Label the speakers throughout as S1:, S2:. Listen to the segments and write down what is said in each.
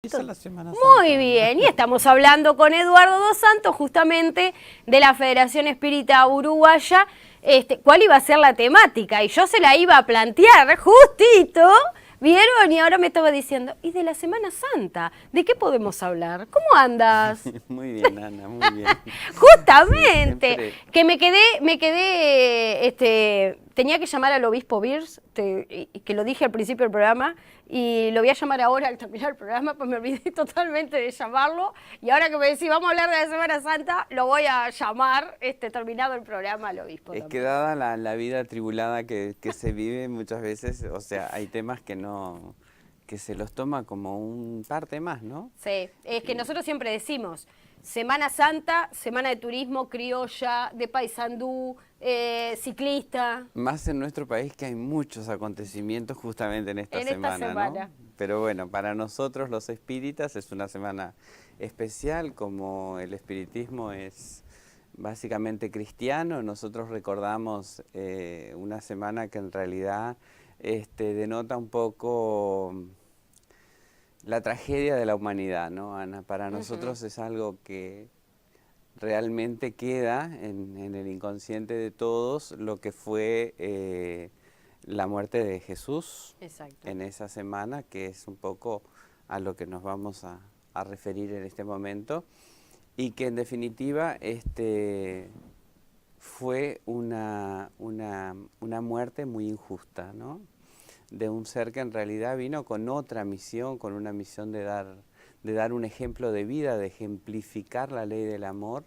S1: Esa es la Semana Santa.
S2: Muy bien, y estamos hablando con Eduardo Dos Santos justamente de la Federación Espírita Uruguaya, cuál iba a ser la temática, y yo se la iba a plantear justito, ¿vieron? Y ahora me estaba diciendo, ¿y de la Semana Santa? ¿De qué podemos hablar? ¿Cómo andas?
S1: Muy bien, Ana, muy bien.
S2: Justamente,
S1: Sí, siempre.
S2: que tenía que llamar al obispo Birs, que lo dije al principio del programa, y lo voy a llamar ahora al terminar el programa, pues me olvidé totalmente de llamarlo, y ahora que me decís, vamos a hablar de la Semana Santa, lo voy a llamar, terminado el programa, al obispo
S1: Es que
S2: también.
S1: dada la vida atribulada que se vive muchas veces, o sea, hay temas que se los toma como un parte más, ¿no?
S2: Sí, es que nosotros siempre decimos, Semana Santa, Semana de Turismo, criolla, de paisandú, ciclista,
S1: Más en nuestro país que hay muchos acontecimientos justamente en esta
S2: en esta
S1: semana, ¿no?
S2: semana.
S1: Pero bueno, para nosotros los espíritas es una semana especial, como el espiritismo es básicamente cristiano, nosotros recordamos una semana que en realidad denota un poco la tragedia de la humanidad, ¿no, Ana? Para nosotros es algo que realmente queda en el inconsciente de todos lo que fue la muerte de Jesús
S2: Exacto.
S1: en esa semana, que es un poco a lo que nos vamos a referir en este momento, y que en definitiva fue una muerte muy injusta, ¿no? De un ser que en realidad vino con otra misión, con una misión de dar un ejemplo de vida, de ejemplificar la ley del amor,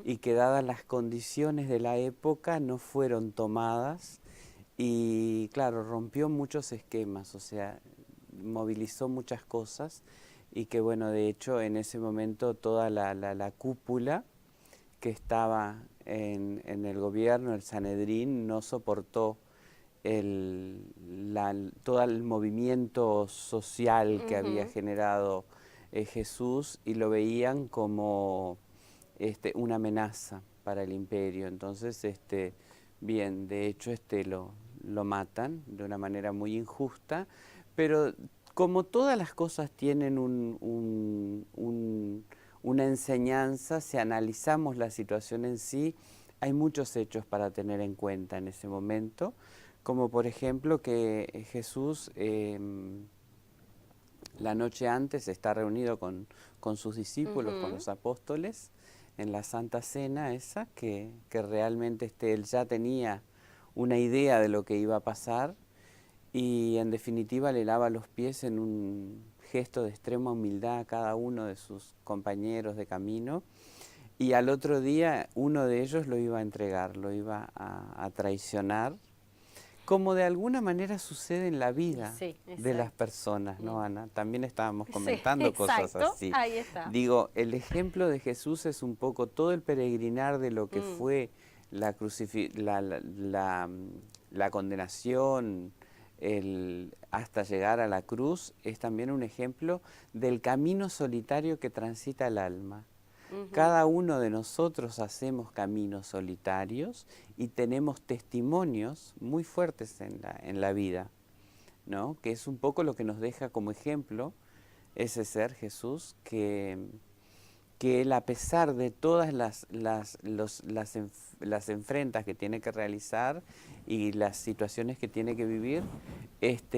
S1: y que dadas las condiciones de la época no fueron tomadas, y claro, rompió muchos esquemas, o sea, movilizó muchas cosas, y que bueno, de hecho en ese momento toda la cúpula que estaba en el gobierno, el Sanedrín, no soportó todo el movimiento social que había generado Jesús, y lo veían como una amenaza para el imperio. Entonces, bien, de hecho lo matan de una manera muy injusta, pero como todas las cosas tienen una enseñanza, si analizamos la situación en sí, hay muchos hechos para tener en cuenta en ese momento, como por ejemplo que Jesús la noche antes está reunido con sus discípulos, con los apóstoles, en la Santa Cena esa, que realmente él ya tenía una idea de lo que iba a pasar, y en definitiva le lava los pies en un gesto de extrema humildad a cada uno de sus compañeros de camino, y al otro día uno de ellos lo iba a entregar, lo iba a traicionar, como de alguna manera sucede en la vida
S2: Sí,
S1: de las
S2: exacto.
S1: personas, ¿no, Ana? También estábamos
S2: Sí,
S1: comentando cosas
S2: exacto,
S1: así.
S2: ahí está.
S1: Digo, el ejemplo de Jesús es un poco todo el peregrinar de lo que fue la condenación, hasta llegar a la cruz, es también un ejemplo del camino solitario que transita el alma. Cada uno de nosotros hacemos caminos solitarios y tenemos testimonios muy fuertes en la vida, ¿no? Que es un poco lo que nos deja como ejemplo ese ser Jesús, que él, a pesar de todas las enfrentas que tiene que realizar y las situaciones que tiene que vivir,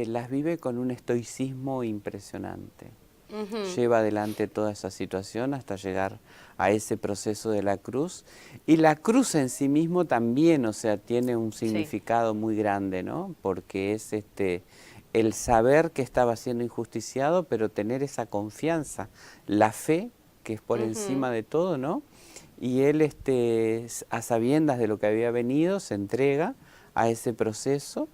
S1: las vive con un estoicismo impresionante. Lleva adelante toda esa situación hasta llegar a ese proceso de la cruz, y la cruz en sí mismo también, o sea, tiene un
S2: Sí.
S1: significado muy grande, ¿no? Porque es el saber que estaba siendo injusticiado, pero tener esa confianza, la fe, que es por encima de todo, ¿no? Y él, a sabiendas de lo que había venido, se entrega a ese proceso.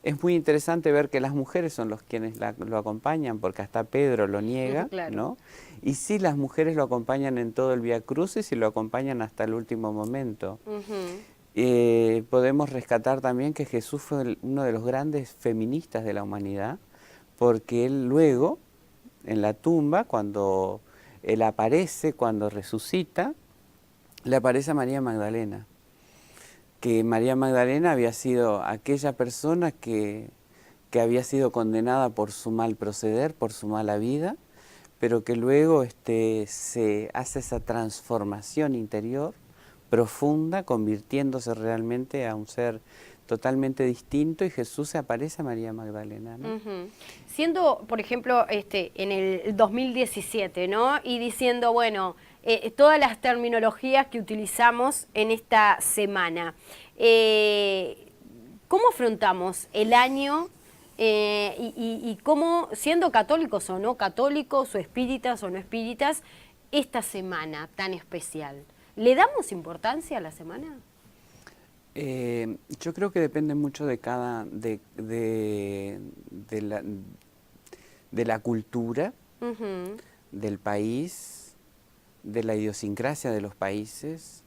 S1: Es muy interesante ver que las mujeres son los quienes lo acompañan, porque hasta Pedro lo niega,
S2: Claro.
S1: ¿no? Y sí, las mujeres lo acompañan en todo el Vía Crucis y lo acompañan hasta el último momento. Podemos rescatar también que Jesús fue uno de los grandes feministas de la humanidad, porque él luego, en la tumba, cuando él aparece, cuando resucita, le aparece a María Magdalena, que María Magdalena había sido aquella persona que había sido condenada por su mal proceder, por su mala vida, pero que luego se hace esa transformación interior profunda, convirtiéndose realmente a un ser totalmente distinto, y Jesús se aparece a María Magdalena, ¿no?
S2: Siendo, por ejemplo, en el 2017, ¿no? Y diciendo, bueno, todas las terminologías que utilizamos en esta semana, ¿cómo afrontamos el año y cómo, siendo católicos o no católicos, o espíritas o no espíritas, esta semana tan especial? ¿Le damos importancia a la semana?
S1: Yo creo que depende mucho de de la cultura, del país, de la idiosincrasia de los países,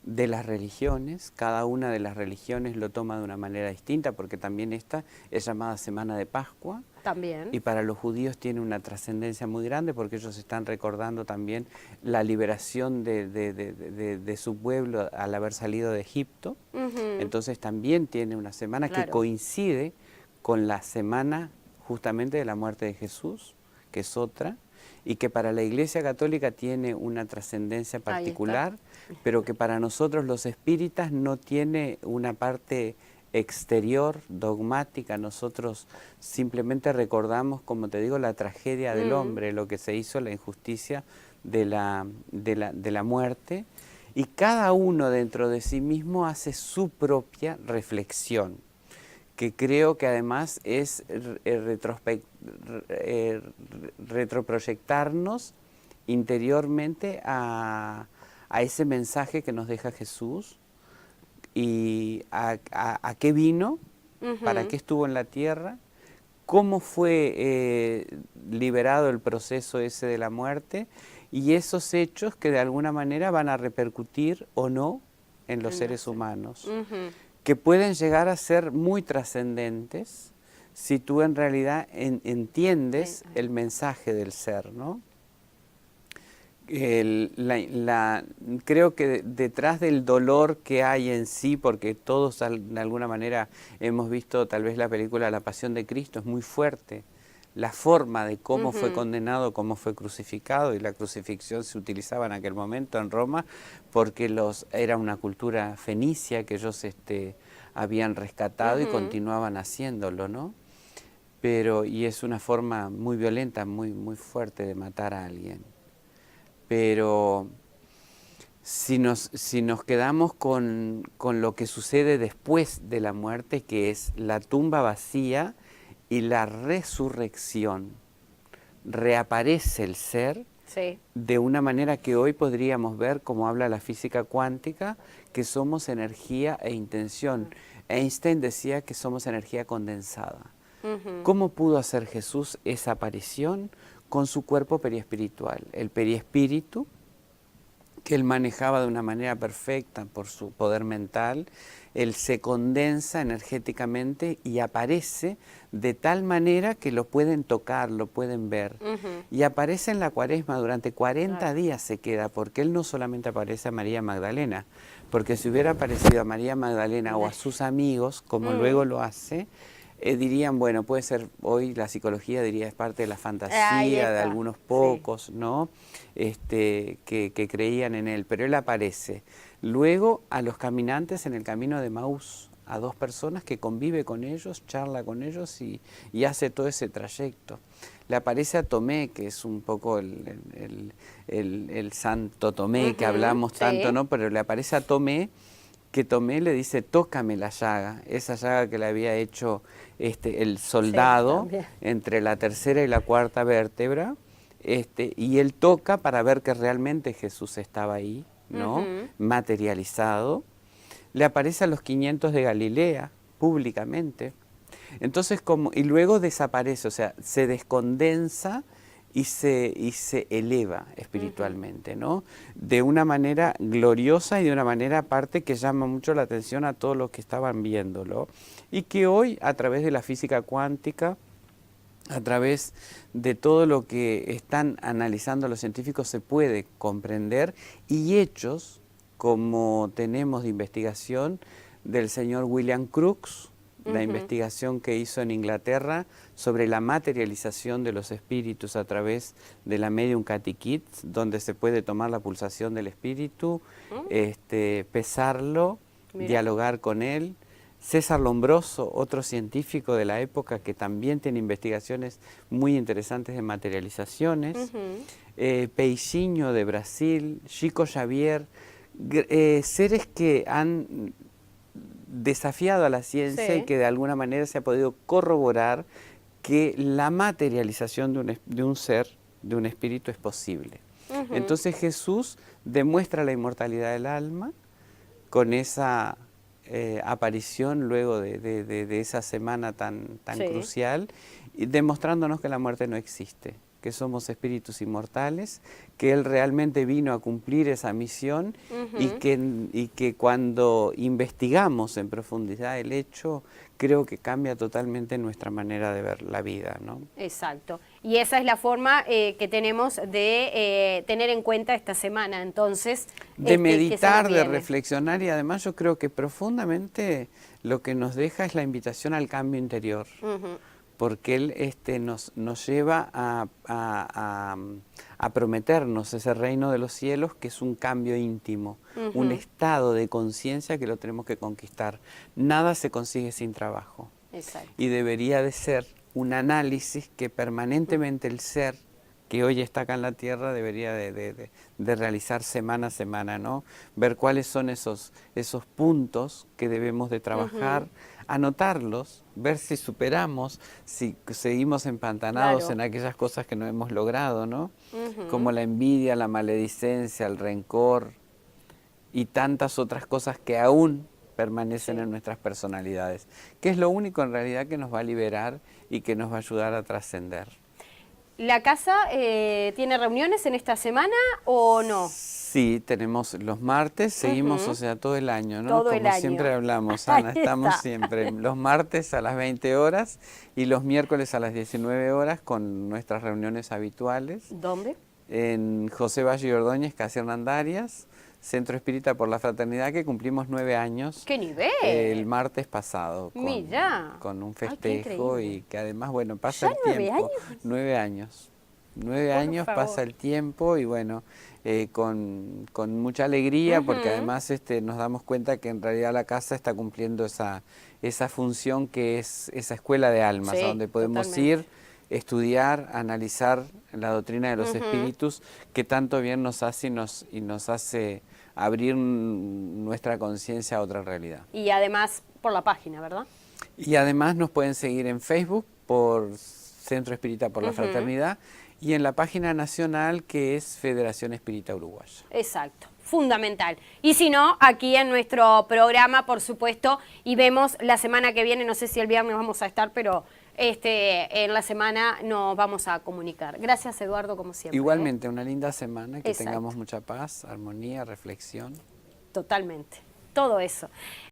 S1: de las religiones. Cada una de las religiones lo toma de una manera distinta, porque también esta es llamada Semana de Pascua.
S2: También.
S1: Y para los judíos tiene una trascendencia muy grande, porque ellos están recordando también la liberación de su pueblo al haber salido de Egipto. Entonces también tiene una semana que coincide con la semana justamente de la muerte de Jesús, que es otra, y que para la Iglesia Católica tiene una trascendencia particular, pero que para nosotros los espíritas no tiene una parte exterior, dogmática. Nosotros simplemente recordamos, como te digo, la tragedia del hombre, lo que se hizo, la injusticia de la muerte, y cada uno dentro de sí mismo hace su propia reflexión, que creo que además es retroproyectarnos interiormente a ese mensaje que nos deja Jesús, y a qué vino, para qué estuvo en la tierra, cómo fue liberado el proceso ese de la muerte, y esos hechos que de alguna manera van a repercutir o no en los seres humanos, que pueden llegar a ser muy trascendentes si tú en realidad entiendes el mensaje del ser, ¿no? Creo que detrás del dolor que hay en sí, porque todos de alguna manera hemos visto tal vez la película La Pasión de Cristo, es muy fuerte la forma de cómo fue condenado, cómo fue crucificado, y la crucifixión se utilizaba en aquel momento en Roma porque era una cultura fenicia que ellos habían rescatado y continuaban haciéndolo, ¿no? Y es una forma muy violenta, muy, muy fuerte de matar a alguien. Pero si nos quedamos con lo que sucede después de la muerte, que es la tumba vacía y la resurrección, reaparece el ser de una manera que hoy podríamos ver, como habla la física cuántica, que somos energía e intención. Einstein decía que somos energía condensada. ¿Cómo pudo hacer Jesús esa aparición? Con su cuerpo periespiritual, el periespíritu, que él manejaba de una manera perfecta por su poder mental. Él se condensa energéticamente y aparece de tal manera que lo pueden tocar, lo pueden ver. Y aparece en la Cuaresma, durante 40 días se queda, porque él no solamente aparece a María Magdalena, porque si hubiera aparecido a María Magdalena o a sus amigos, como luego lo hace, dirían, bueno, puede ser, hoy la psicología diría es parte de la fantasía de algunos pocos, ¿no? Que creían en él, pero él aparece. Luego a los caminantes en el camino de Maús, a dos personas que convive con ellos, charla con ellos y hace todo ese trayecto. Le aparece a Tomé, que es un poco el santo Tomé que hablamos tanto, ¿no? Pero le aparece a Tomé, que Tomé le dice, tócame la llaga, esa llaga que le había hecho el soldado entre la tercera y la cuarta vértebra, y él toca para ver que realmente Jesús estaba ahí, ¿no? Materializado. Le aparece a los 500 de Galilea, públicamente. Entonces, y luego desaparece, o sea, se descondensa y se eleva espiritualmente, ¿no? De una manera gloriosa y de una manera aparte que llama mucho la atención a todos los que estaban viéndolo, y que hoy, a través de la física cuántica, a través de todo lo que están analizando los científicos, se puede comprender, y hechos como tenemos de investigación del señor William Crookes, la investigación que hizo en Inglaterra sobre la materialización de los espíritus a través de la medium Kathy Keats, donde se puede tomar la pulsación del espíritu, pesarlo, dialogar con él. César Lombroso, otro científico de la época que también tiene investigaciones muy interesantes de materializaciones. Peixinho de Brasil, Chico Xavier, seres que han desafiado a la ciencia y que de alguna manera se ha podido corroborar que la materialización de un ser, de un espíritu, es posible. Entonces Jesús demuestra la inmortalidad del alma con esa aparición luego de esa semana tan crucial, y demostrándonos que la muerte no existe, que somos espíritus inmortales, que Él realmente vino a cumplir esa misión y que cuando investigamos en profundidad el hecho, creo que cambia totalmente nuestra manera de ver la vida, ¿no?
S2: Exacto. Y esa es la forma que tenemos de tener en cuenta esta semana, entonces.
S1: De meditar, de reflexionar, y además yo creo que profundamente lo que nos deja es la invitación al cambio interior. Porque Él nos lleva a prometernos ese reino de los cielos, que es un cambio íntimo, un estado de conciencia que lo tenemos que conquistar. Nada se consigue sin trabajo.
S2: Exacto.
S1: Y debería de ser un análisis que permanentemente el ser que hoy está acá en la Tierra debería de realizar semana a semana, ¿no? Ver cuáles son esos puntos que debemos de trabajar, anotarlos, ver si superamos, si seguimos empantanados en aquellas cosas que no hemos logrado, ¿no? Como la envidia, la maledicencia, el rencor y tantas otras cosas que aún permanecen en nuestras personalidades, que es lo único en realidad que nos va a liberar y que nos va a ayudar a trascender.
S2: ¿La casa tiene reuniones en esta semana o no?
S1: Sí, tenemos los martes, seguimos, o sea, todo el año, ¿no?
S2: Todo
S1: Como
S2: el año.
S1: siempre hablamos, Ana, estamos siempre los martes a las 20 horas y los miércoles a las 19 horas con nuestras reuniones habituales.
S2: ¿Dónde?
S1: En José Valle y Ordóñez, casi Hernandarias, Centro Espírita por la Fraternidad, que cumplimos 9 años.
S2: ¡Qué nivel!
S1: El martes pasado, con un festejo y que además, bueno, pasa el tiempo. 9 años. 9 años pasa el tiempo y bueno, con mucha alegría, porque además nos damos cuenta que en realidad la casa está cumpliendo esa función que es esa escuela de almas, donde podemos ir, estudiar, analizar la doctrina de los espíritus, que tanto bien nos hace y nos hace abrir nuestra conciencia a otra realidad.
S2: Y además por la página, ¿verdad?
S1: Y además nos pueden seguir en Facebook por Centro Espírita por la Fraternidad y en la página nacional, que es Federación Espírita Uruguaya.
S2: Exacto. Fundamental. Y si no, aquí en nuestro programa, por supuesto, y vemos la semana que viene, no sé si el viernes vamos a estar, pero en la semana nos vamos a comunicar. Gracias, Eduardo, como siempre.
S1: Igualmente, una linda semana, que tengamos mucha paz, armonía, reflexión.
S2: Totalmente, todo eso.